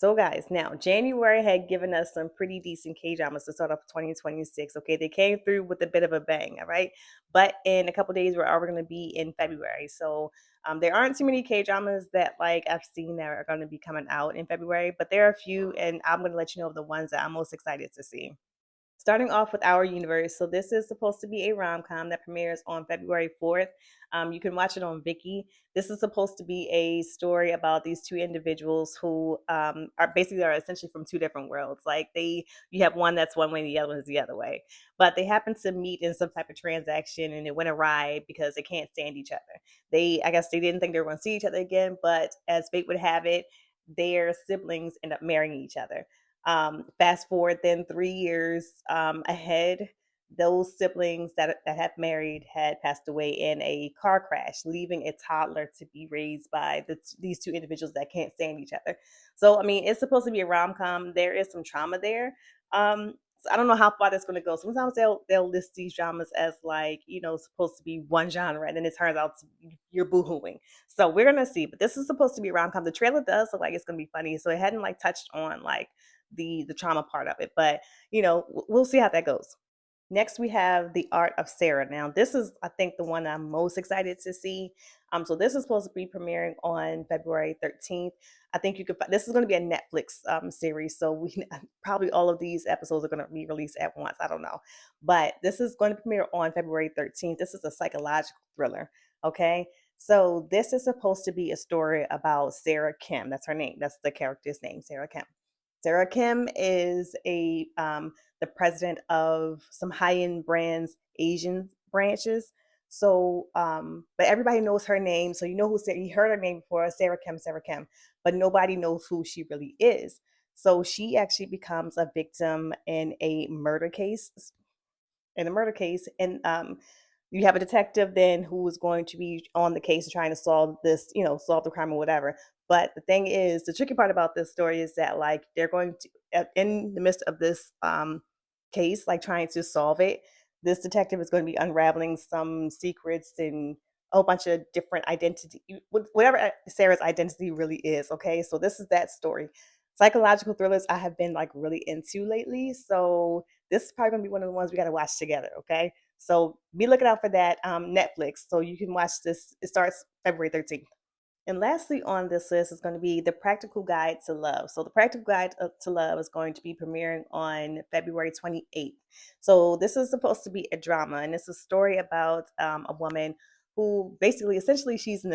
So, guys, now January had given us some pretty decent K dramas to start off 2026. Okay, they came through with a bit of a bang, all right. But in a couple days, we're already going to be in February. So, there aren't too many K dramas that like I've seen that are going to be coming out in February, but there are a few, and I'm going to let you know the ones that I'm most excited to see. Starting off with Our Universe. So this is supposed to be a rom-com that premieres on February 4th. You can watch it on Viki. This is supposed to be a story about these two individuals who are essentially from two different worlds. Like you have one that's one way, and the other one is the other way. But they happen to meet in some type of transaction, and it went awry because they can't stand each other. I guess, they didn't think they were going to see each other again, but as fate would have it, their siblings end up marrying each other. Fast forward then 3 years ahead, those siblings that have married had passed away in a car crash, leaving a toddler to be raised by these two individuals that can't stand each other. So, I mean, it's supposed to be a rom com. There is some trauma there. So I don't know how far that's going to go. Sometimes they'll list these dramas as like supposed to be one genre, and then it turns out you're boohooing. So we're gonna see. But this is supposed to be a rom com. The trailer does look like it's gonna be funny, so it hadn't like touched on like the trauma part of it. But we'll see how that goes. Next, we have The Art of Sarah. Now, this is, I think, the one I'm most excited to see. So this is supposed to be premiering on February 13th. I think you could. This is going to be a Netflix series, so we probably all of these episodes are going to be released at once. I don't know, but this is going to premiere on February 13th. This is a psychological thriller. Okay, so this is supposed to be a story about Sarah Kim. That's her name. That's the character's name, Sarah Kim. Sarah Kim is a the president of some high-end brands Asian branches. So, but everybody knows her name, so you know who you heard her name before, Sarah Kim, but nobody knows who she really is. So she actually becomes a victim in a murder case, and you have a detective then who is going to be on the case and trying to solve this, solve the crime or whatever. But the thing is, the tricky part about this story is that like they're going to in the midst of this case, like trying to solve it, this detective is going to be unraveling some secrets and a whole bunch of different identity, whatever Sarah's identity really is. Okay, so this is that story. Psychological thrillers I have been like really into lately, so this is probably gonna be one of the ones we gotta watch together. Okay, so be looking out for that Netflix, so you can watch this. It starts February 13th. And lastly on this list is going to be The Practical Guide to Love. So The Practical Guide to Love is going to be premiering on February 28th. So this is supposed to be a drama, and it's a story about a woman who basically, essentially, she's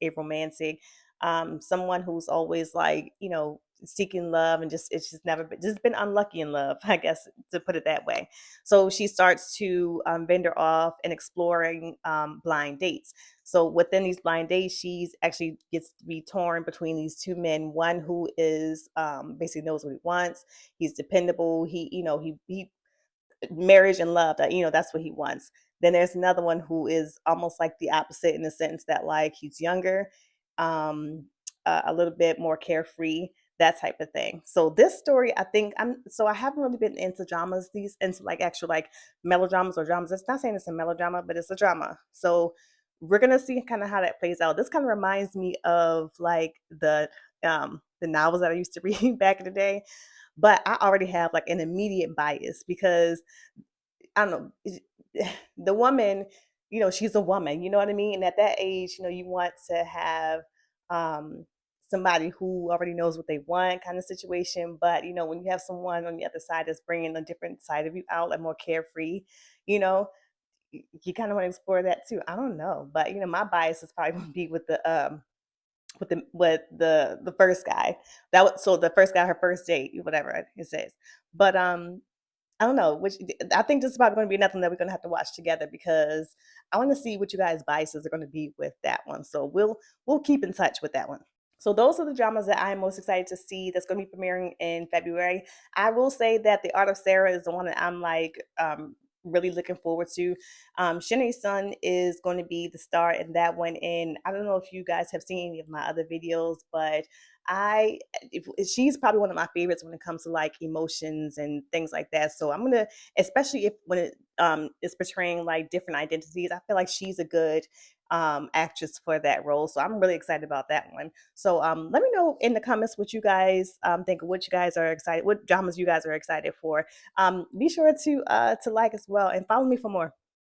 a romantic, someone who's always like, seeking love, and just it's just been unlucky in love, I guess, to put it that way. So she starts to vendor off and exploring blind dates. So within these blind dates, she's actually gets to be torn between these two men. One who is basically knows what he wants. He's dependable. He marriage and love. That's what he wants. Then there's another one who is almost like the opposite, in the sense that like he's younger, um, a little bit more carefree, that type of thing. So this story, I think I haven't really been into dramas, these into like actual like melodramas or dramas. It's not saying it's a melodrama, but it's a drama. So we're gonna see kind of how that plays out. This kind of reminds me of like the novels that I used to read back in the day, but I already have like an immediate bias because I don't know, the woman, she's a woman, you know what I mean? And at that age, you want to have um, somebody who already knows what they want, kind of situation. But, when you have someone on the other side that's bringing a different side of you out, like more carefree, you know, you kind of want to explore that too. I don't know. But, my bias is probably going to be with the first guy. So the first guy, her first date, whatever it says. But I don't know, which I think this is probably going to be nothing that we're going to have to watch together, because I want to see what you guys' biases are going to be with that one. So we'll keep in touch with that one. So those are the dramas that I'm most excited to see that's going to be premiering in February. I will say that The Art of Sarah is the one that I'm like really looking forward to. Shanae Sun is going to be the star in that one, and I don't know if you guys have seen any of my other videos, but she's probably one of my favorites when it comes to like emotions and things like that. So I'm gonna, especially if when it is portraying like different identities, I feel like she's a good actress for that role. So I'm really excited about that one. So let me know in the comments what you guys think, what you guys are excited, what dramas you guys are excited for. Be sure to like as well and follow me for more.